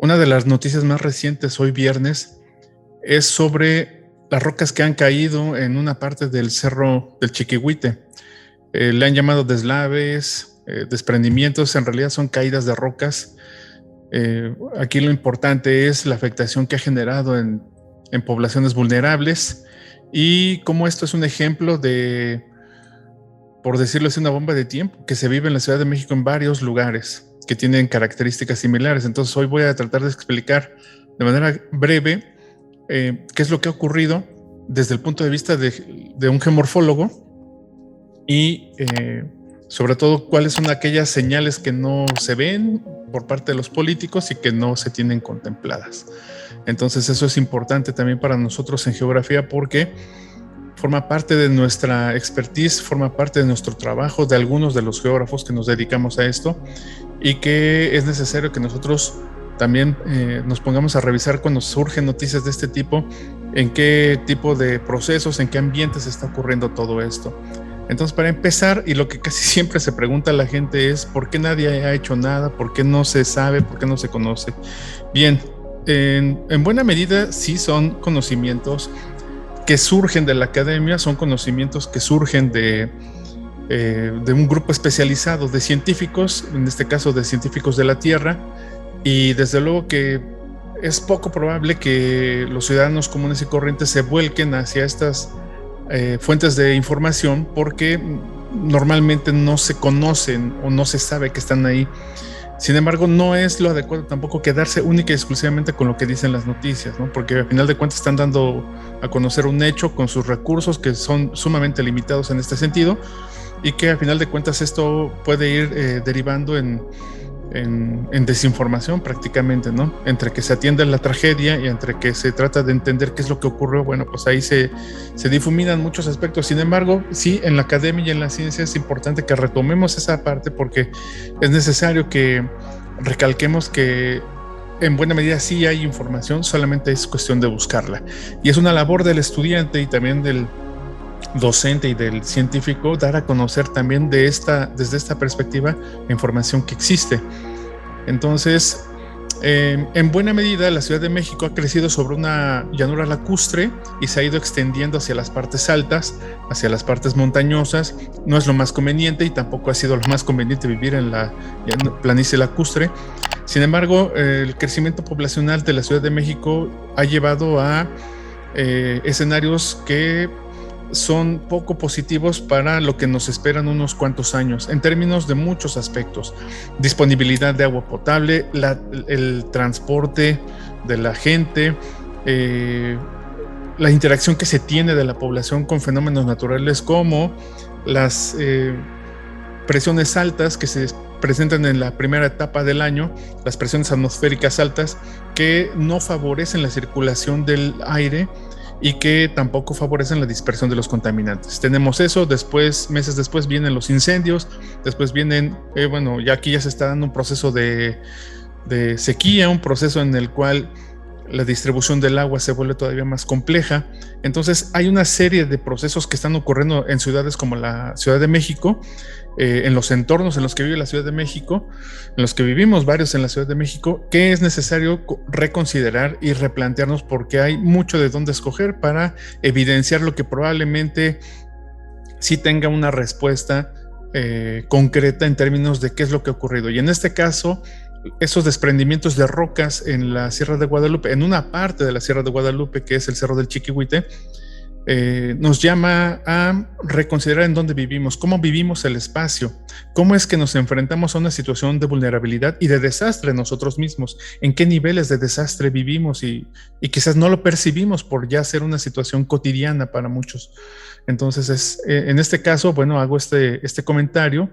Una de las noticias más recientes hoy viernes es sobre las rocas que han caído en una parte del cerro del Chiquihuite. Le han llamado deslaves, desprendimientos, en realidad son caídas de rocas. Aquí lo importante es la afectación que ha generado en poblaciones vulnerables y cómo esto es un ejemplo de, por decirlo así, una bomba de tiempo que se vive en la Ciudad de México en varios lugares que tienen características similares. Entonces hoy voy a tratar de explicar de manera breve qué es lo que ha ocurrido desde el punto de vista de un geomorfólogo y sobre todo cuáles son aquellas señales que no se ven por parte de los políticos y que no se tienen contempladas. Entonces eso es importante también para nosotros en geografía porque forma parte de nuestra expertise, forma parte de nuestro trabajo, de algunos de los geógrafos que nos dedicamos a esto y que es necesario que nosotros también nos pongamos a revisar cuando surgen noticias de este tipo, en qué tipo de procesos, en qué ambientes está ocurriendo todo esto. Entonces, para empezar, y lo que casi siempre se pregunta a la gente es ¿por qué nadie ha hecho nada? ¿Por qué no se sabe? ¿Por qué no se conoce? Bien, en buena medida sí son conocimientos que surgen de la academia, son conocimientos que surgen de un grupo especializado de científicos, en este caso de científicos de la Tierra, y desde luego que es poco probable que los ciudadanos comunes y corrientes se vuelquen hacia estas fuentes de información porque normalmente no se conocen o no se sabe que están ahí. Sin embargo, no es lo adecuado tampoco quedarse única y exclusivamente con lo que dicen las noticias, ¿no? Porque al final de cuentas están dando a conocer un hecho con sus recursos que son sumamente limitados en este sentido y que al final de cuentas esto puede ir derivando en desinformación prácticamente, ¿no? Entre que se atiende la tragedia y entre que se trata de entender qué es lo que ocurrió, bueno, pues ahí se difuminan muchos aspectos. Sin embargo, sí, en la academia y en la ciencia es importante que retomemos esa parte porque es necesario que recalquemos que en buena medida sí hay información, solamente es cuestión de buscarla. Y es una labor del estudiante y también del docente y del científico dar a conocer también desde esta perspectiva la información que existe. Entonces, en buena medida la Ciudad de México ha crecido sobre una llanura lacustre y se ha ido extendiendo hacia las partes altas, hacia las partes montañosas. No es lo más conveniente y tampoco ha sido lo más conveniente vivir en la planicie lacustre. Sin embargo, el crecimiento poblacional de la Ciudad de México ha llevado a escenarios que son poco positivos para lo que nos esperan unos cuantos años en términos de muchos aspectos: disponibilidad de agua potable, el transporte de la gente, la interacción que se tiene de la población con fenómenos naturales como las presiones altas que se presentan en la primera etapa del año, las presiones atmosféricas altas que no favorecen la circulación del aire y que tampoco favorecen la dispersión de los contaminantes. Tenemos eso, después, meses después vienen los incendios, después vienen, ya aquí ya se está dando un proceso de sequía, un proceso en el cual la distribución del agua se vuelve todavía más compleja. Entonces hay una serie de procesos que están ocurriendo en ciudades como la Ciudad de México, en los entornos en los que vive la Ciudad de México, en los que vivimos varios en la Ciudad de México, que es necesario reconsiderar y replantearnos porque hay mucho de dónde escoger para evidenciar lo que probablemente sí tenga una respuesta concreta en términos de qué es lo que ha ocurrido. Y en este caso, esos desprendimientos de rocas en la Sierra de Guadalupe, en una parte de la Sierra de Guadalupe que es el Cerro del Chiquihuite, nos llama a reconsiderar en dónde vivimos, cómo vivimos el espacio, cómo es que nos enfrentamos a una situación de vulnerabilidad y de desastre nosotros mismos, en qué niveles de desastre vivimos y quizás no lo percibimos por ya ser una situación cotidiana para muchos. Entonces, en este caso, hago este comentario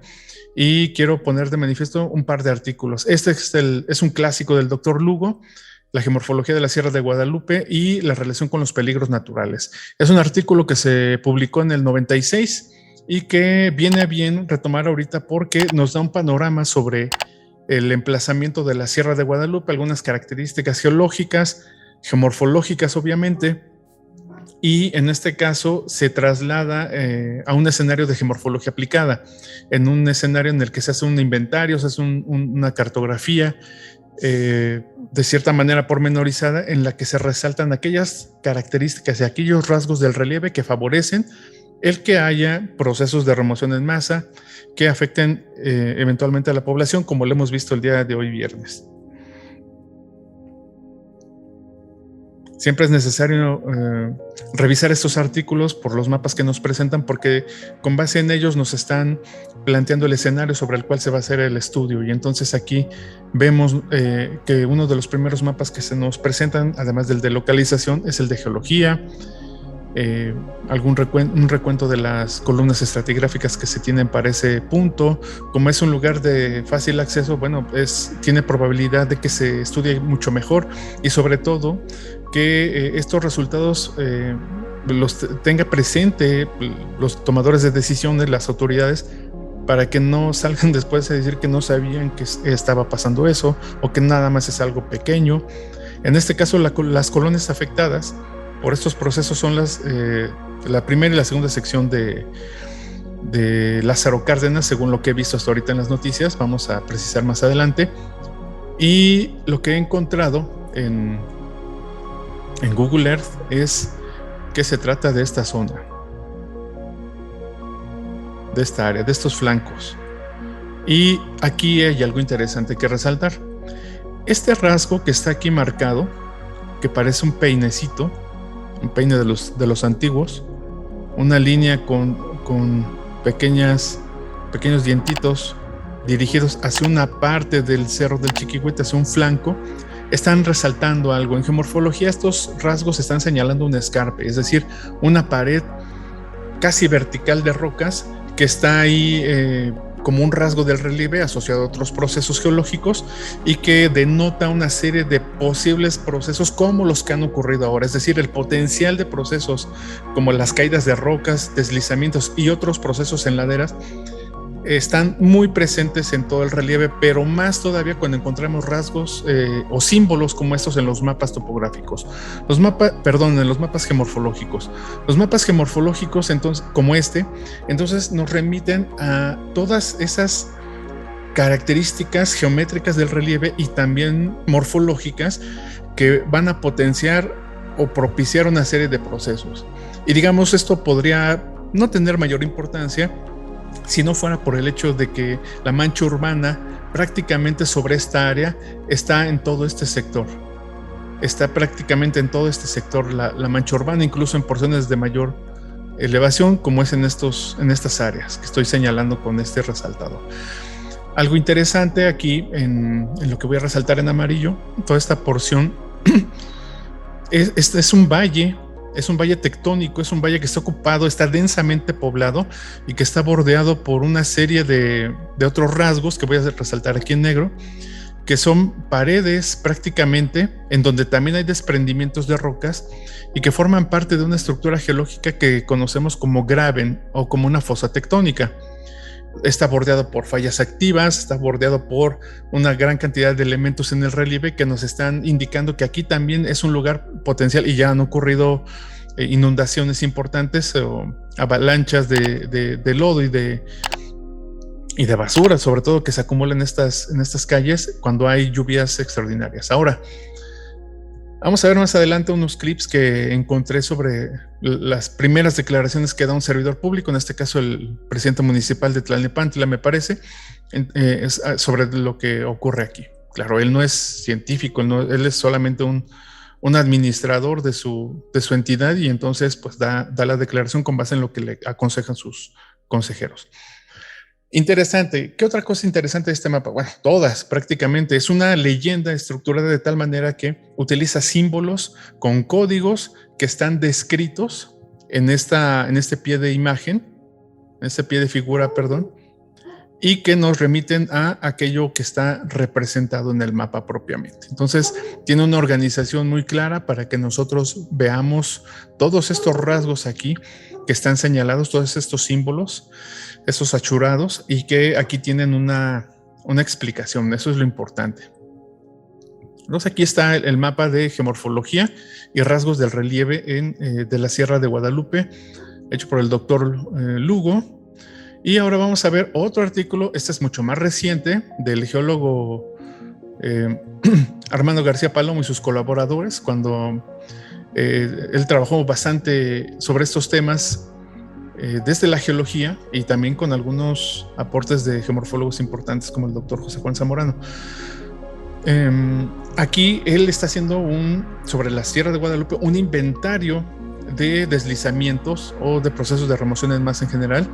y quiero poner de manifiesto un par de artículos. Este es un clásico del doctor Lugo, La geomorfología de la Sierra de Guadalupe y la relación con los peligros naturales. Es un artículo que se publicó en el 96 y que viene a bien retomar ahorita porque nos da un panorama sobre el emplazamiento de la Sierra de Guadalupe, algunas características geológicas, geomorfológicas obviamente, y en este caso se traslada a un escenario de geomorfología aplicada, en un escenario en el que se hace un inventario, se hace una cartografía de cierta manera pormenorizada, en la que se resaltan aquellas características y aquellos rasgos del relieve que favorecen el que haya procesos de remoción en masa que afecten eventualmente a la población, como lo hemos visto el día de hoy viernes. Siempre es necesario revisar estos artículos por los mapas que nos presentan, porque con base en ellos nos están planteando el escenario sobre el cual se va a hacer el estudio. Y entonces aquí vemos que uno de los primeros mapas que se nos presentan, además del de localización, es el de geología, un recuento de las columnas estratigráficas que se tienen para ese punto. Como es un lugar de fácil acceso, bueno, tiene probabilidad de que se estudie mucho mejor, y sobre todo que estos resultados los tenga presente los tomadores de decisiones, las autoridades, para que no salgan después a decir que no sabían que estaba pasando eso, o que nada más es algo pequeño. En este caso, las colonias afectadas por estos procesos son la primera y la segunda sección de Lázaro Cárdenas, según lo que he visto hasta ahorita en las noticias. Vamos a precisar más adelante. Y lo que he encontrado en Google Earth es que se trata de esta zona, de esta área, de estos flancos. Y aquí hay algo interesante que resaltar. Este rasgo que está aquí marcado, que parece un peinecito, un peine de los antiguos, una línea con pequeños dientitos dirigidos hacia una parte del cerro del Chiquihuite, hacia un flanco, están resaltando algo. En geomorfología, estos rasgos están señalando un escarpe, es decir, una pared casi vertical de rocas que está ahí como un rasgo del relieve asociado a otros procesos geológicos, y que denota una serie de posibles procesos como los que han ocurrido ahora, es decir, el potencial de procesos como las caídas de rocas, deslizamientos y otros procesos en laderas están muy presentes en todo el relieve, pero más todavía cuando encontramos rasgos o símbolos como estos en los mapas topográficos, en los mapas geomorfológicos. Los mapas geomorfológicos, entonces, como entonces nos remiten a todas esas características geométricas del relieve y también morfológicas que van a potenciar o propiciar una serie de procesos. Y digamos, esto podría no tener mayor importancia si no fuera por el hecho de que la mancha urbana prácticamente sobre esta área está en todo este sector. Está prácticamente en todo este sector la mancha urbana, incluso en porciones de mayor elevación, como es en estas áreas que estoy señalando con este resaltado. Algo interesante aquí en lo que voy a resaltar en amarillo, toda esta porción es un valle. Es un valle tectónico, es un valle que está ocupado, está densamente poblado y que está bordeado por una serie de otros rasgos que voy a resaltar aquí en negro, que son paredes prácticamente en donde también hay desprendimientos de rocas y que forman parte de una estructura geológica que conocemos como graben o como una fosa tectónica. Está bordeado por fallas activas, está bordeado por una gran cantidad de elementos en el relieve que nos están indicando que aquí también es un lugar potencial, y ya han ocurrido inundaciones importantes o avalanchas de lodo y de basura, sobre todo, que se acumulan en estas calles cuando hay lluvias extraordinarias. Ahora, vamos a ver más adelante unos clips que encontré sobre las primeras declaraciones que da un servidor público, en este caso el presidente municipal de Tlalnepantla, me parece, sobre lo que ocurre aquí. Claro, él no es científico, él es solamente un administrador de su entidad, y entonces pues da la declaración con base en lo que le aconsejan sus consejeros. Interesante. ¿Qué otra cosa interesante de este mapa? Bueno, todas prácticamente. Es una leyenda estructurada de tal manera que utiliza símbolos con códigos que están descritos en este pie de imagen, en este pie de figura, perdón, y que nos remiten a aquello que está representado en el mapa propiamente. Entonces, tiene una organización muy clara para que nosotros veamos todos estos rasgos aquí que están señalados, todos estos símbolos, esos achurados, y que aquí tienen una explicación. Eso es lo importante. Entonces, aquí está el mapa de geomorfología y rasgos del relieve de la Sierra de Guadalupe, hecho por el doctor Lugo. Y ahora vamos a ver otro artículo. Este es mucho más reciente, del geólogo Armando García Palomo y sus colaboradores, cuando él trabajó bastante sobre estos temas desde la geología y también con algunos aportes de geomorfólogos importantes como el doctor José Juan Zamorano. Aquí él está haciendo sobre la Sierra de Guadalupe un inventario de deslizamientos o de procesos de remoción en masa en general,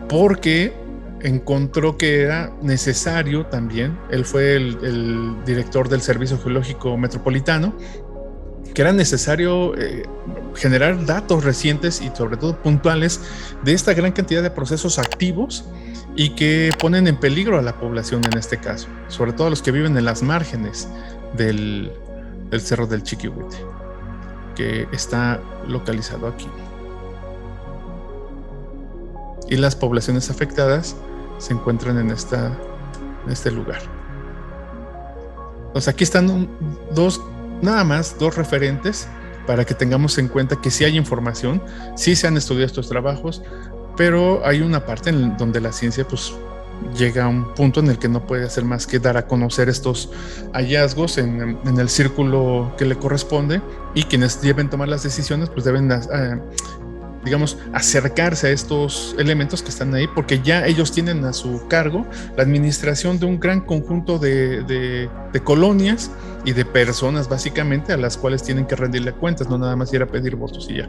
porque encontró que era necesario también, él fue el director del Servicio Geológico Metropolitano, que era necesario generar datos recientes y sobre todo puntuales de esta gran cantidad de procesos activos y que ponen en peligro a la población en este caso, sobre todo a los que viven en las márgenes del Cerro del Chiquihuite, que está localizado aquí. Y las poblaciones afectadas se encuentran en este lugar. Entonces aquí están nada más dos referentes para que tengamos en cuenta que sí hay información, sí se han estudiado estos trabajos, pero hay una parte en donde la ciencia pues llega a un punto en el que no puede hacer más que dar a conocer estos hallazgos en el círculo que le corresponde, y quienes deben tomar las decisiones pues deben digamos, acercarse a estos elementos que están ahí, porque ya ellos tienen a su cargo la administración de un gran conjunto de colonias y de personas, básicamente, a las cuales tienen que rendirle cuentas, no nada más ir a pedir votos y ya.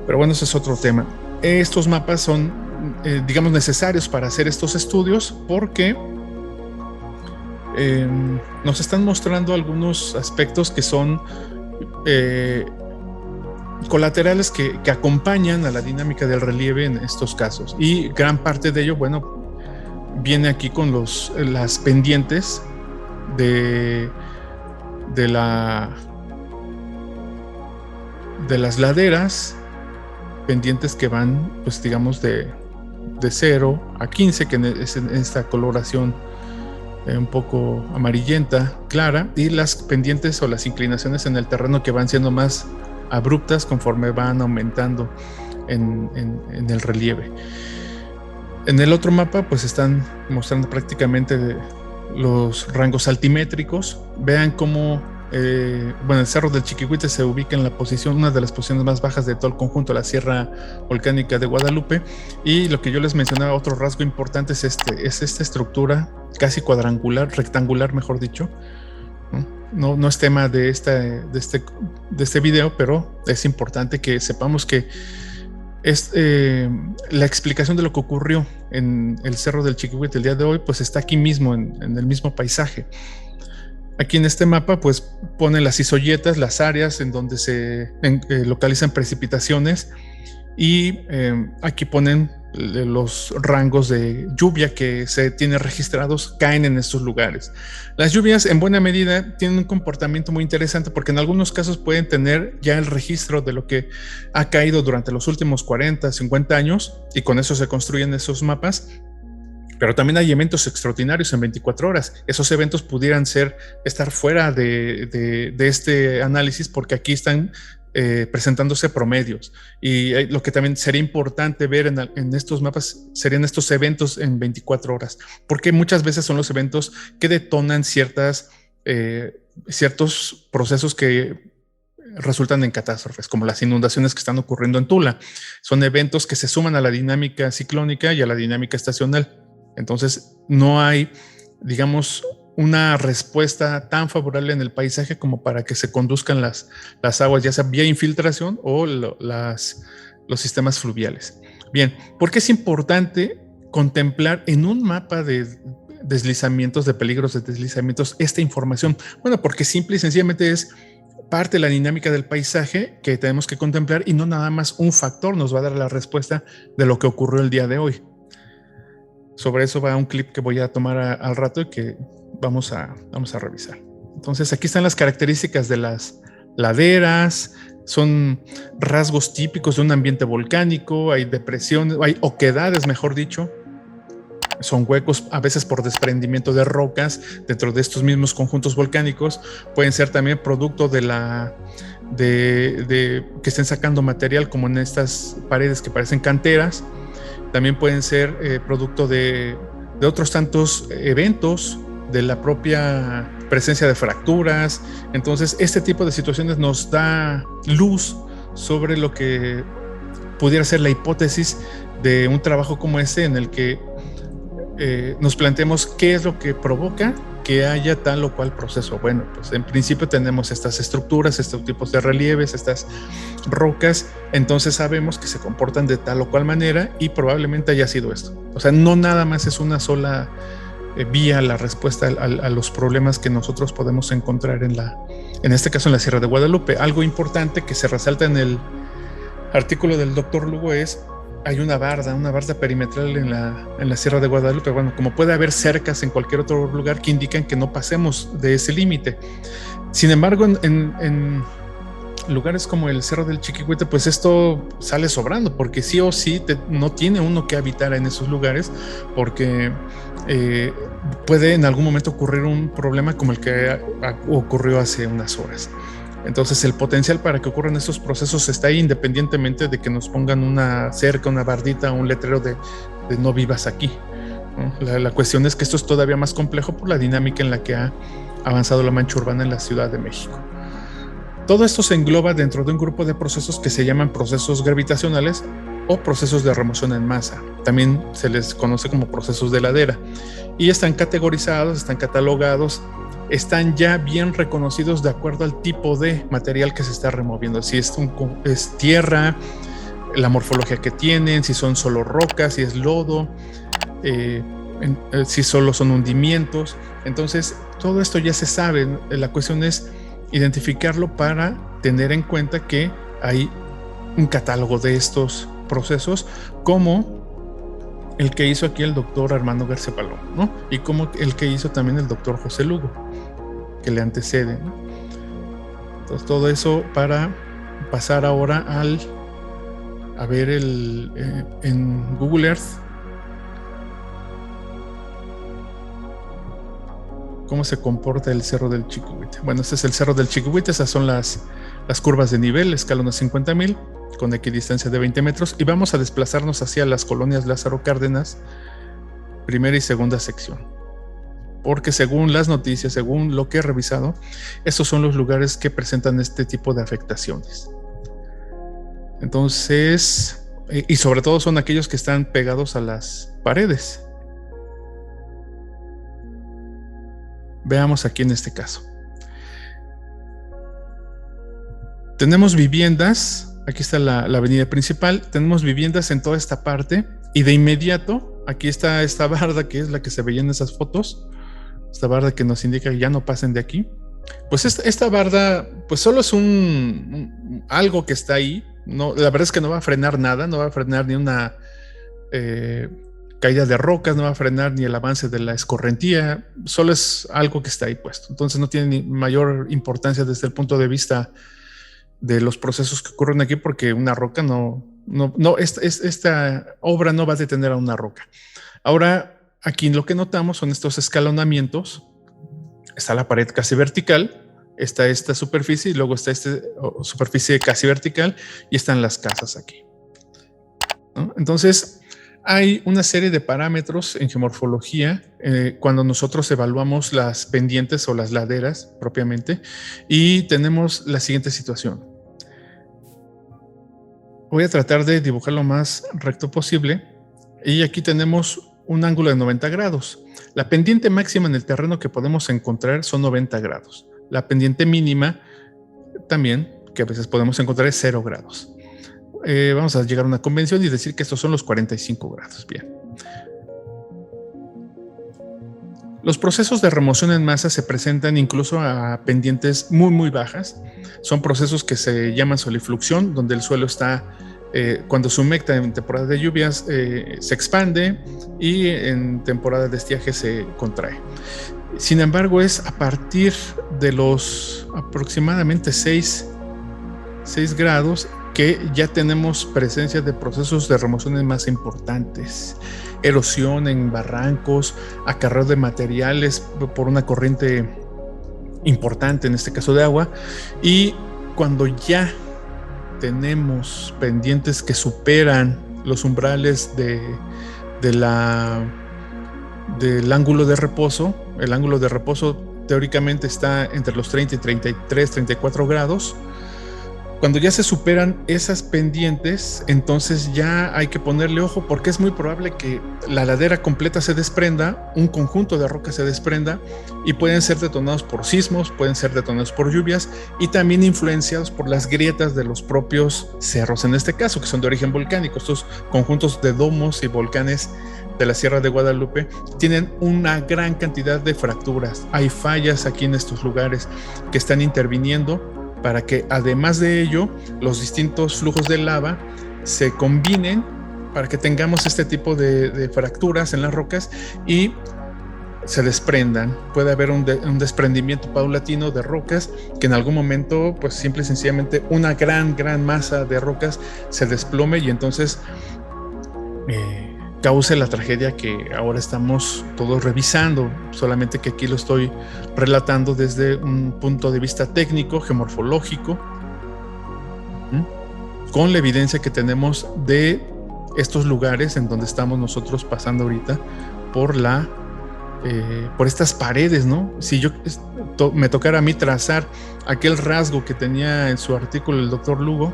Pero bueno, ese es otro tema. Estos mapas son, digamos, necesarios para hacer estos estudios porque nos están mostrando algunos aspectos que son colaterales que acompañan a la dinámica del relieve en estos casos, y gran parte de ello, bueno, viene aquí con las pendientes de las laderas, pendientes que van, pues digamos, de 0 a 15, que es en esta coloración un poco amarillenta, clara, y las pendientes o las inclinaciones en el terreno que van siendo más abruptas conforme van aumentando en el relieve. En el otro mapa pues están mostrando prácticamente los rangos altimétricos. Vean cómo el Cerro del Chiquihuite se ubica en una de las posiciones más bajas de todo el conjunto de la Sierra Volcánica de Guadalupe, y lo que yo les mencionaba, otro rasgo importante es esta estructura casi cuadrangular, rectangular mejor dicho. No es tema de este video, pero es importante que sepamos que es la explicación de lo que ocurrió en el Cerro del Chiquihuite el día de hoy, pues está aquí mismo en el mismo paisaje. Aquí en este mapa pues pone las isoyetas, las áreas en donde se localizan precipitaciones, y aquí ponen los rangos de lluvia que se tienen registrados, caen en estos lugares. Las lluvias en buena medida tienen un comportamiento muy interesante, porque en algunos casos pueden tener ya el registro de lo que ha caído durante los últimos 40, 50 años, y con eso se construyen esos mapas. Pero también hay eventos extraordinarios en 24 horas. Esos eventos pudieran estar fuera de este análisis, porque aquí están presentándose promedios, y lo que también sería importante ver en estos mapas serían estos eventos en 24 horas, porque muchas veces son los eventos que detonan ciertos procesos que resultan en catástrofes, como las inundaciones que están ocurriendo en Tula. Son eventos que se suman a la dinámica ciclónica y a la dinámica estacional. Entonces no hay, digamos, una respuesta tan favorable en el paisaje como para que se conduzcan las aguas, ya sea vía infiltración o los sistemas fluviales. Bien, ¿por qué es importante contemplar en un mapa de deslizamientos, de peligros de deslizamientos, esta información? Bueno, porque simple y sencillamente es parte de la dinámica del paisaje que tenemos que contemplar, y no nada más un factor nos va a dar la respuesta de lo que ocurrió el día de hoy. Sobre eso va un clip que voy a tomar al rato y que vamos a revisar. Entonces aquí están las características de las laderas, son rasgos típicos de un ambiente volcánico, hay depresiones, hay oquedades, mejor dicho, son huecos a veces por desprendimiento de rocas dentro de estos mismos conjuntos volcánicos, pueden ser también producto de que estén sacando material, como en estas paredes que parecen canteras. También pueden ser producto de otros tantos eventos de la propia presencia de fracturas. Entonces, este tipo de situaciones nos da luz sobre lo que pudiera ser la hipótesis de un trabajo como este, en el que nos planteemos qué es lo que provoca que haya tal o cual proceso. Bueno, pues en principio tenemos estas estructuras, estos tipos de relieves, estas rocas, entonces sabemos que se comportan de tal o cual manera y probablemente haya sido esto. O sea, no nada más es una sola vía la respuesta a los problemas que nosotros podemos encontrar en este caso en la Sierra de Guadalupe. Algo importante que se resalta en el artículo del doctor Lugo es: hay una barda perimetral en la Sierra de Guadalupe. Bueno, como puede haber cercas en cualquier otro lugar que indican que no pasemos de ese límite. Sin embargo, en lugares como el Cerro del Chiquihuite, pues esto sale sobrando, porque sí o sí no tiene uno que habitar en esos lugares, porque puede en algún momento ocurrir un problema como el que ocurrió hace unas horas. Entonces el potencial para que ocurran estos procesos está ahí, independientemente de que nos pongan una cerca, una bardita, un letrero de no vivas aquí, ¿no? La cuestión es que esto es todavía más complejo por la dinámica en la que ha avanzado la mancha urbana en la Ciudad de México. Todo esto se engloba dentro de un grupo de procesos que se llaman procesos gravitacionales o procesos de remoción en masa. También se les conoce como procesos de ladera, y están categorizados, están catalogados, están ya bien reconocidos de acuerdo al tipo de material que se está removiendo. Si es tierra, la morfología que tienen, si son solo rocas, si es lodo, si solo son hundimientos. Entonces, todo esto ya se sabe. La cuestión es identificarlo para tener en cuenta que hay un catálogo de estos procesos, como el que hizo aquí el doctor Armando García Palomo, ¿no? Y como el que hizo también el doctor José Lugo, que le antecede, ¿no? Entonces, todo eso para pasar ahora a ver en Google Earth cómo se comporta el Cerro del Chiquihuite. Bueno, este es el Cerro del Chiquihuite. Esas son las curvas de nivel, escalón a 50,000 con equidistancia de 20 metros, y vamos a desplazarnos hacia las colonias Lázaro Cárdenas, primera y segunda sección, porque según las noticias, según lo que he revisado, estos son los lugares que presentan este tipo de afectaciones. Entonces, y sobre todo son aquellos que están pegados a las paredes. Veamos aquí en este caso. Tenemos viviendas, aquí está la avenida principal, tenemos viviendas en toda esta parte, y de inmediato aquí está esta barda que es la que se veía en esas fotos, esta barda que nos indica que ya no pasen de aquí. Pues esta barda pues solo es algo que está ahí. No, la verdad es que no va a frenar nada, no va a frenar ni una caída de rocas, no va a frenar ni el avance de la escorrentía, solo es algo que está ahí puesto. Entonces no tiene ni mayor importancia desde el punto de vista de los procesos que ocurren aquí, porque una roca esta obra no va a detener a una roca. Ahora, aquí lo que notamos son estos escalonamientos. Está la pared casi vertical, está esta superficie, y luego está esta superficie casi vertical, y están las casas aquí, ¿no? Entonces, hay una serie de parámetros en geomorfología cuando nosotros evaluamos las pendientes o las laderas propiamente, y tenemos la siguiente situación. Voy a tratar de dibujar lo más recto posible, y aquí tenemos un ángulo de 90 grados. La pendiente máxima en el terreno que podemos encontrar son 90 grados. La pendiente mínima también, que a veces podemos encontrar, es 0 grados. Vamos a llegar a una convención y decir que estos son los 45 grados. Bien. Los procesos de remoción en masa se presentan incluso a pendientes muy, muy bajas. Son procesos que se llaman solifluxión, donde el suelo está, cuando se humecta en temporada de lluvias, se expande, y en temporada de estiaje se contrae. Sin embargo, es a partir de los aproximadamente 6 grados que ya tenemos presencia de procesos de remoción en masa importantes. Erosión en barrancos, acarreo de materiales por una corriente importante, en este caso de agua, y cuando ya tenemos pendientes que superan los umbrales de del ángulo de reposo. El ángulo de reposo teóricamente está entre los 30 y 33, 34 grados. Cuando ya se superan esas pendientes, entonces ya hay que ponerle ojo, porque es muy probable que la ladera completa se desprenda, un conjunto de rocas se desprenda, y pueden ser detonados por sismos, pueden ser detonados por lluvias, y también influenciados por las grietas de los propios cerros, en este caso, que son de origen volcánico. Estos conjuntos de domos y volcanes de la Sierra de Guadalupe tienen una gran cantidad de fracturas. Hay fallas aquí en estos lugares que están interviniendo para que, además de ello, los distintos flujos de lava se combinen para que tengamos este tipo de fracturas en las rocas y se desprendan. Puede haber un desprendimiento paulatino de rocas que en algún momento, pues simple y sencillamente, una gran masa de rocas se desplome y entonces cause la tragedia que ahora estamos todos revisando, solamente que aquí lo estoy relatando desde un punto de vista técnico, geomorfológico, con la evidencia que tenemos de estos lugares en donde estamos nosotros pasando ahorita por estas paredes, ¿no? Si yo me tocara a mí trazar aquel rasgo que tenía en su artículo el doctor Lugo,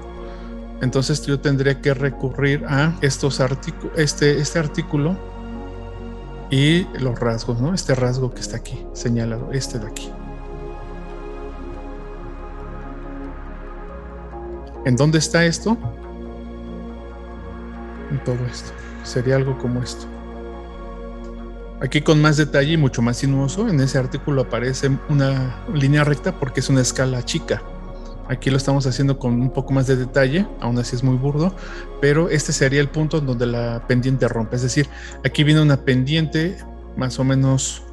entonces yo tendría que recurrir a este artículo y los rasgos, ¿no? Este rasgo que está aquí señalado, este de aquí. ¿En dónde está esto? En todo esto. Sería algo como esto. Aquí con más detalle y mucho más sinuoso, en ese artículo aparece una línea recta porque es una escala chica. Aquí lo estamos haciendo con un poco más de detalle, aún así es muy burdo, pero este sería el punto en donde la pendiente rompe. Es decir, aquí viene una pendiente más o menos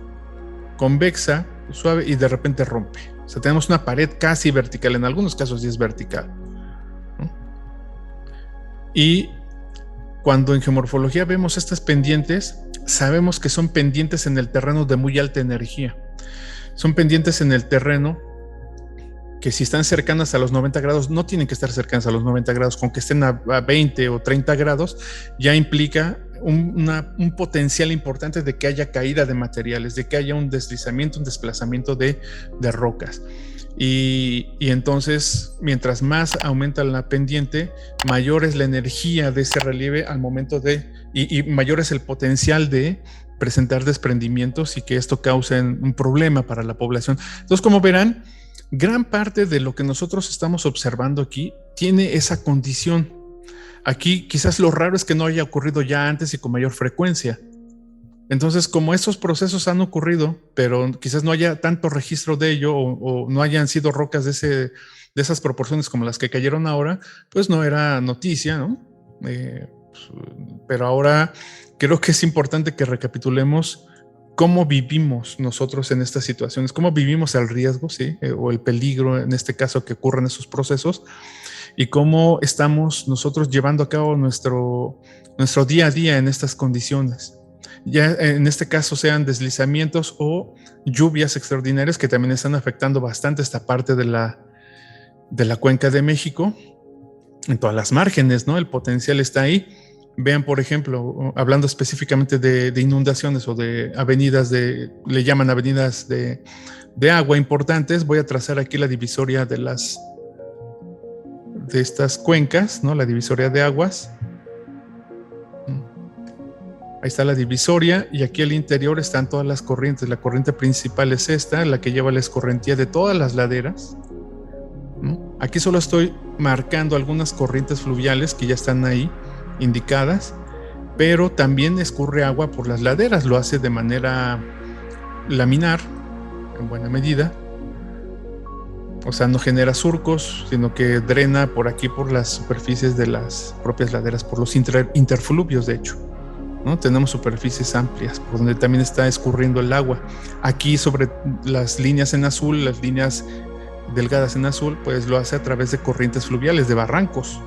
convexa, suave, y de repente rompe. O sea, tenemos una pared casi vertical, en algunos casos sí es vertical, ¿no? Y cuando en geomorfología vemos estas pendientes, sabemos que son pendientes en el terreno de muy alta energía. Son pendientes en el terreno que si están cercanas a los 90 grados, no tienen que estar cercanas a los 90 grados, con que estén a 20 o 30 grados, ya implica un potencial importante de que haya caída de materiales, de que haya un deslizamiento, un desplazamiento de rocas. Y entonces, mientras más aumenta la pendiente, mayor es la energía de ese relieve al momento y mayor es el potencial de presentar desprendimientos y que esto cause un problema para la población. Entonces, como verán, gran parte de lo que nosotros estamos observando aquí tiene esa condición. Aquí quizás lo raro es que no haya ocurrido ya antes y con mayor frecuencia. Entonces, como estos procesos han ocurrido, pero quizás no haya tanto registro de ello o no hayan sido rocas de esas proporciones como las que cayeron ahora, pues no era noticia, ¿no? Pero ahora creo que es importante que recapitulemos cómo vivimos nosotros en estas situaciones, cómo vivimos el riesgo, ¿sí? O el peligro, en este caso, que ocurren esos procesos, y cómo estamos nosotros llevando a cabo nuestro día a día en estas condiciones. Ya en este caso sean deslizamientos o lluvias extraordinarias que también están afectando bastante esta parte de la cuenca de México, en todas las márgenes, ¿no? El potencial está ahí. Vean, por ejemplo, hablando específicamente de inundaciones o de avenidas le llaman avenidas de agua importantes, voy a trazar aquí la divisoria de estas cuencas, ¿no? La divisoria de aguas. Ahí está la divisoria y aquí al interior están todas las corrientes. La corriente principal es esta, la que lleva la escorrentía de todas las laderas, ¿no? Aquí solo estoy marcando algunas corrientes fluviales que ya están ahí indicadas, pero también escurre agua por las laderas, lo hace de manera laminar en buena medida, o sea, no genera surcos, sino que drena por aquí, por las superficies de las propias laderas, por los interfluvios, de hecho, ¿no? Tenemos superficies amplias por donde también está escurriendo el agua. Aquí sobre las líneas en azul, las líneas delgadas en azul, pues lo hace a través de corrientes fluviales, de barrancos,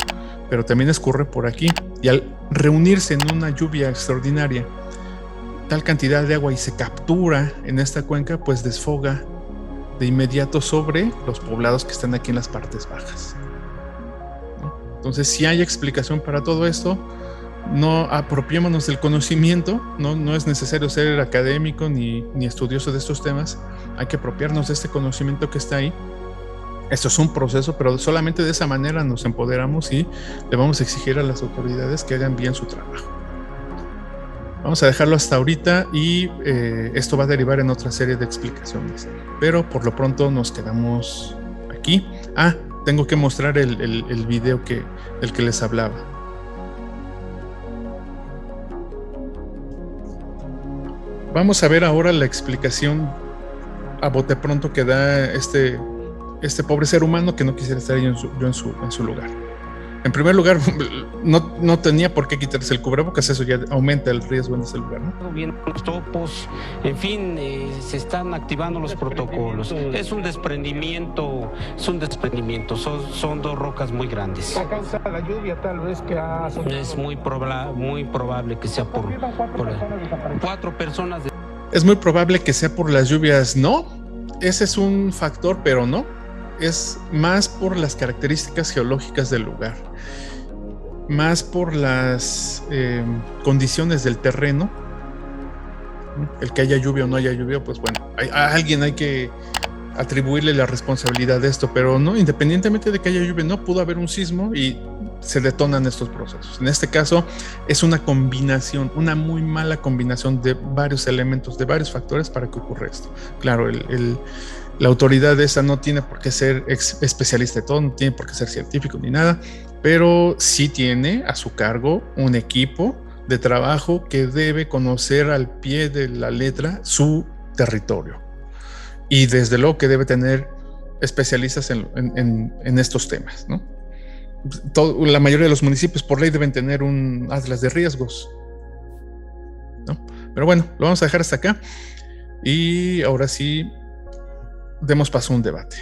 pero también escurre por aquí. Y al reunirse en una lluvia extraordinaria tal cantidad de agua y se captura en esta cuenca, pues desfoga de inmediato sobre los poblados que están aquí en las partes bajas, ¿no? Entonces, si hay explicación para todo esto, no apropiémonos del conocimiento, no es necesario ser académico ni estudioso de estos temas, hay que apropiarnos de este conocimiento que está ahí. Esto es un proceso, pero solamente de esa manera nos empoderamos y le vamos a exigir a las autoridades que hagan bien su trabajo. Vamos a dejarlo hasta ahorita y esto va a derivar en otra serie de explicaciones, pero por lo pronto nos quedamos aquí. Tengo que mostrar el video del que les hablaba. Vamos a ver ahora la explicación a bote pronto que da este pobre ser humano que no quisiera estar yo en su lugar. En primer lugar, no tenía por qué quitarse el cubrebocas, eso ya aumenta el riesgo en ese lugar, ¿no? Bien, los topos, en fin, se están activando los protocolos. Es un desprendimiento, son dos rocas muy grandes. A causa de la lluvia tal vez que ha... Es muy probable que sea por 4 personas. Es muy probable que sea por las lluvias, ¿no? Ese es un factor, pero no. Es más por las características geológicas del lugar, más por las condiciones del terreno. El que haya lluvia o no haya lluvia, pues bueno, a alguien hay que atribuirle la responsabilidad de esto, pero no, independientemente de que haya lluvia, no pudo haber un sismo y se detonan estos procesos. En este caso es una combinación, una muy mala combinación de varios elementos, de varios factores para que ocurra esto. Claro, la autoridad esa no tiene por qué ser especialista de todo, no tiene por qué ser científico ni nada, pero sí tiene a su cargo un equipo de trabajo que debe conocer al pie de la letra su territorio. Y desde luego que debe tener especialistas en estos temas, ¿no? La mayoría de los municipios por ley deben tener un atlas de riesgos, ¿no? Pero bueno, lo vamos a dejar hasta acá y ahora sí demos paso a un debate.